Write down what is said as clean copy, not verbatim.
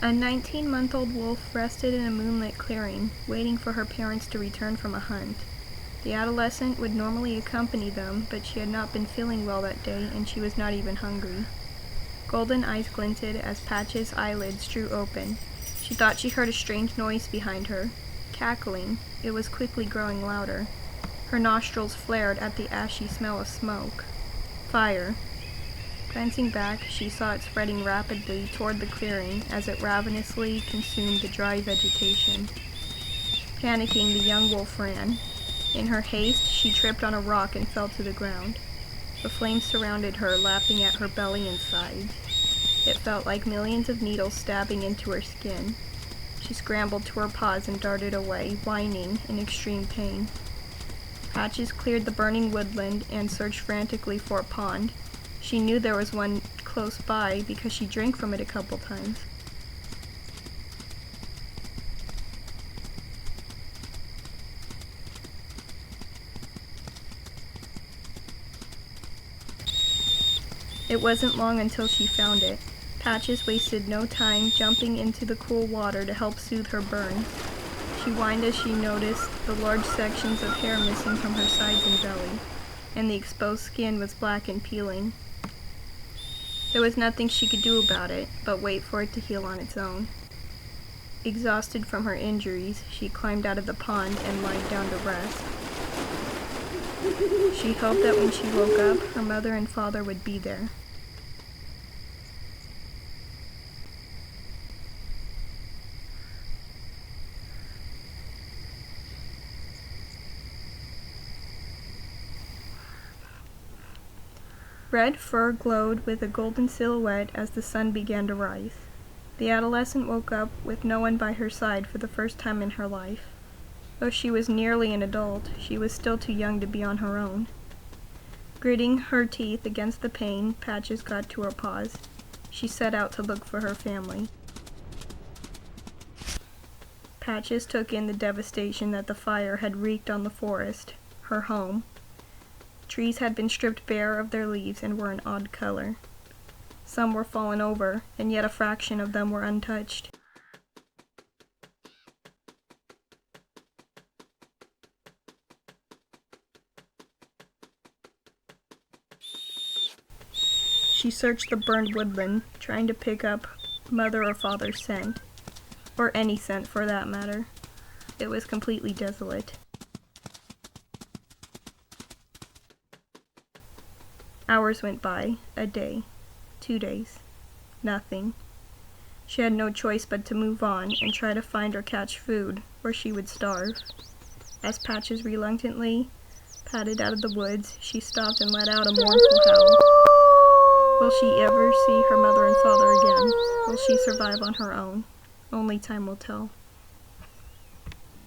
A 19-month-old wolf rested in a moonlit clearing, waiting for her parents to return from a hunt. The adolescent would normally accompany them, but she had not been feeling well that day, and she was not even hungry. Golden eyes glinted as Patch's eyelids drew open. She thought she heard a strange noise behind her. Cackling, it was quickly growing louder. Her nostrils flared at the ashy smell of smoke. Fire. Glancing back, she saw it spreading rapidly toward the clearing as it ravenously consumed the dry vegetation. Panicking, the young wolf ran. In her haste, she tripped on a rock and fell to the ground. The flames surrounded her, lapping at her belly and sides. It felt like millions of needles stabbing into her skin. She scrambled to her paws and darted away, whining in extreme pain. Patches cleared the burning woodland and searched frantically for a pond. She knew there was one close by because she drank from it a couple times. It wasn't long until she found it. Patches wasted no time jumping into the cool water to help soothe her burns. She whined as she noticed the large sections of hair missing from her sides and belly, and the exposed skin was black and peeling. There was nothing she could do about it, but wait for it to heal on its own. Exhausted from her injuries, she climbed out of the pond and lied down to rest. She hoped that when she woke up, her mother and father would be there. Red fur glowed with a golden silhouette as the sun began to rise. The adolescent woke up with no one by her side for the first time in her life. Though she was nearly an adult, she was still too young to be on her own. Gritting her teeth against the pain, Patches got to her paws. She set out to look for her family. Patches took in the devastation that the fire had wreaked on the forest, her home. Trees had been stripped bare of their leaves and were an odd color. Some were fallen over, and yet a fraction of them were untouched. She searched the burned woodland, trying to pick up mother or father's scent, or any scent for that matter. It was completely desolate. Hours went by, a day, 2 days, nothing. She had no choice but to move on and try to find or catch food, or she would starve. As Patches reluctantly padded out of the woods, she stopped and let out a mournful howl. Will she ever see her mother and father again? Will she survive on her own? Only time will tell.